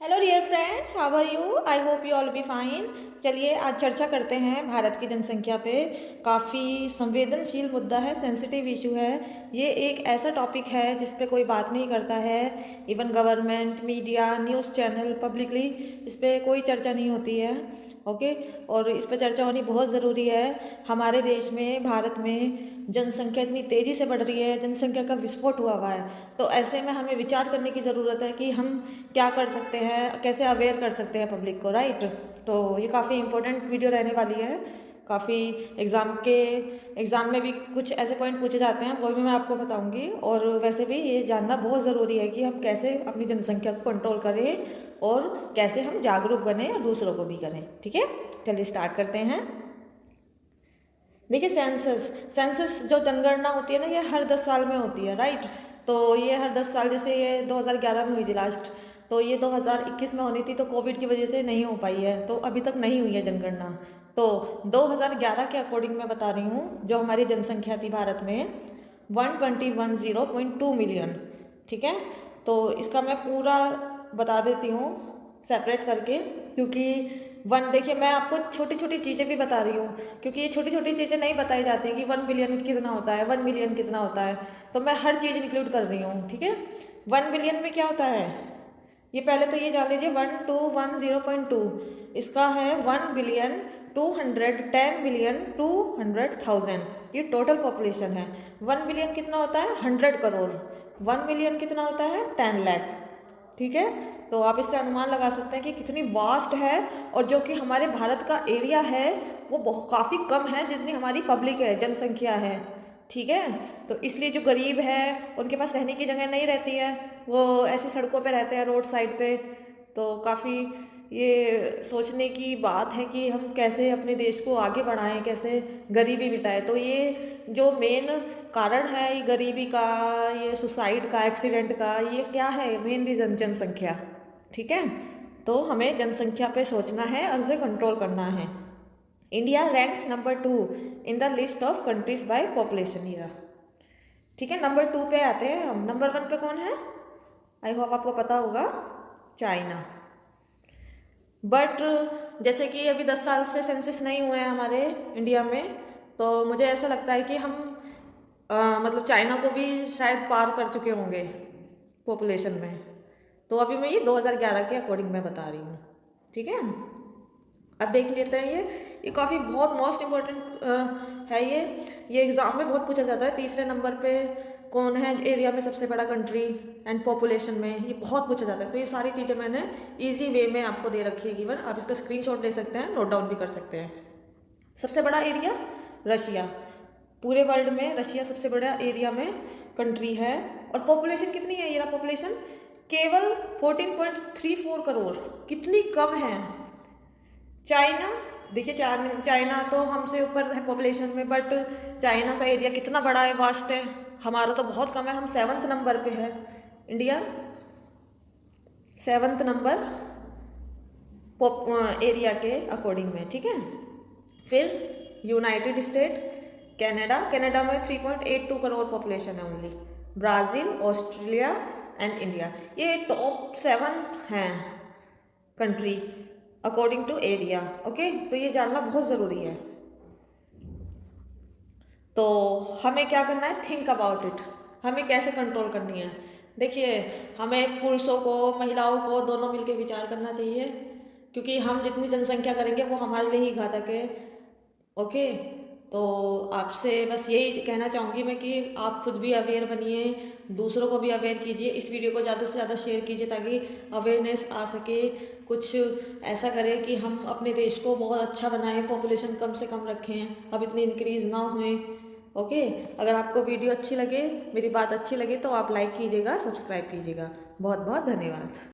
Hello dear friends, how are you? I hope you all be fine. चलिए आज चर्चा करते हैं भारत की जनसंख्या पे। काफ़ी संवेदनशील मुद्दा है, सेंसिटिव इशू है। ये एक ऐसा टॉपिक है जिस पे कोई बात नहीं करता है। Even government, media, news channel, publicly इस पे कोई चर्चा नहीं होती है। ओके, और इस पे चर्चा होनी बहुत ज़रूरी है। हमारे देश में, भारत में जनसंख्या इतनी तेज़ी से बढ़ रही है, जनसंख्या का विस्फोट हुआ है। तो ऐसे में हमें विचार करने की ज़रूरत है कि हम क्या कर सकते हैं, कैसे अवेयर कर सकते हैं पब्लिक को, राइट? तो ये काफ़ी इंपॉर्टेंट वीडियो रहने वाली है। काफ़ी एग्ज़ाम में भी कुछ ऐसे पॉइंट पूछे जाते हैं, वो भी मैं आपको बताऊंगी। और वैसे भी ये जानना बहुत ज़रूरी है कि हम कैसे अपनी जनसंख्या को कंट्रोल करें और कैसे हम जागरूक बने और दूसरों को भी करें। ठीक है, चलिए स्टार्ट करते हैं। देखिए, सेंसस जो जनगणना होती है ना, ये हर 10 साल में होती है, राइट? तो ये हर 10 साल, जैसे ये 2011 में हुई थी लास्ट, तो ये 2021 में होनी थी, तो कोविड की वजह से नहीं हो पाई है, तो अभी तक नहीं हुई है जनगणना। तो 2011 के अकॉर्डिंग मैं बता रही हूँ, जो हमारी जनसंख्या थी भारत में 120.2 मिलियन। ठीक है, तो इसका मैं पूरा बता देती हूँ सेपरेट करके, क्योंकि देखिए, मैं आपको छोटी छोटी चीज़ें भी बता रही हूँ, क्योंकि ये छोटी छोटी चीज़ें नहीं बताई जाती कि 1 बिलियन कितना होता है, 1 मिलियन कितना होता है। तो मैं हर चीज़ इंक्लूड कर रही हूँ। ठीक है, 1 बिलियन में क्या होता है, ये पहले तो ये जान लीजिए। 1210.2 इसका है 1 बिलियन 210 बिलियन 200,000, ये टोटल पॉपुलेशन है। 1 बिलियन कितना होता है, 100 करोड़। 1 मिलियन कितना होता है, 10 लाख। ठीक है, तो आप इससे अनुमान लगा सकते हैं कि कितनी वास्ट है। और जो कि हमारे भारत का एरिया है वो बहुत काफ़ी कम है जितनी हमारी पब्लिक है, जनसंख्या है। ठीक है, तो इसलिए जो गरीब है उनके पास रहने की जगह नहीं रहती है, वो ऐसी सड़कों पे रहते हैं, रोड साइड पे। तो काफ़ी ये सोचने की बात है कि हम कैसे अपने देश को आगे बढ़ाएं, कैसे गरीबी मिटाएं। तो ये जो मेन कारण है, ये गरीबी का, ये सुसाइड का, एक्सीडेंट का, ये क्या है मेन रीज़न, जनसंख्या। ठीक है, तो हमें जनसंख्या पे सोचना है और उसे कंट्रोल करना है। India ranks number 2 in the list of countries by population year. ठीक है, नंबर 2 पे आते हैं हम। नंबर 1 पे कौन है? आई होप आपको पता होगा, चाइना। बट जैसे कि अभी 10 साल से सेंसस नहीं हुए हैं हमारे इंडिया में, तो मुझे ऐसा लगता है कि हम मतलब चाइना को भी शायद पार कर चुके होंगे पॉपुलेशन में। तो अभी मैं ये 2011 के अकॉर्डिंग मैं बता रही हूँ। ठीक है, अब देख लेते हैं। ये काफ़ी बहुत मोस्ट इम्पोर्टेंट है। ये एग्ज़ाम में बहुत पूछा जाता है। तीसरे नंबर पे कौन है एरिया में सबसे बड़ा कंट्री एंड पॉपुलेशन में, ये बहुत पूछा जाता है। तो ये सारी चीज़ें मैंने इजी वे में आपको दे रखी है गिवन। आप इसका स्क्रीनशॉट ले सकते हैं, नोट डाउन भी कर सकते हैं। सबसे बड़ा एरिया रशिया, पूरे वर्ल्ड में रशिया सबसे बड़ा एरिया में कंट्री है। और पॉपुलेशन कितनी है, ये रहा पॉपुलेशन, केवल 14.34 करोड़, कितनी कम है। चाइना, देखिए चाइना तो हमसे ऊपर है पॉपुलेशन में, बट चाइना का एरिया कितना बड़ा है, वास्ट है। हमारा तो बहुत कम है, हम 7th नंबर पे है। इंडिया 7th नंबर एरिया के अकॉर्डिंग में। ठीक है, फिर यूनाइटेड स्टेट, कनाडा, कनाडा में 3.82 करोड़ पॉपुलेशन है only. Brazil, Australia and India, ये टॉप 7 हैं country according to area. Okay, तो ये जानना बहुत ज़रूरी है। तो हमें क्या करना है, थिंक अबाउट इट, हमें कैसे कंट्रोल करनी है। देखिए, हमें पुरुषों को, महिलाओं को, दोनों मिलकर विचार करना चाहिए, क्योंकि हम जितनी जनसंख्या करेंगे वो हमारे लिए ही घातक है। ओके, तो आपसे बस यही कहना चाहूँगी मैं कि आप खुद भी अवेयर बनिए, दूसरों को भी अवेयर कीजिए। इस वीडियो को ज़्यादा से ज़्यादा शेयर कीजिए ताकि अवेयरनेस आ सके। कुछ ऐसा करें कि हम अपने देश को बहुत अच्छा बनाएं, पॉपुलेशन कम से कम रखें, अब इतनी इंक्रीज़ ना हुए। ओके, अगर आपको वीडियो अच्छी लगे, मेरी बात अच्छी लगे, तो आप लाइक कीजिएगा, सब्सक्राइब कीजिएगा। बहुत बहुत धन्यवाद।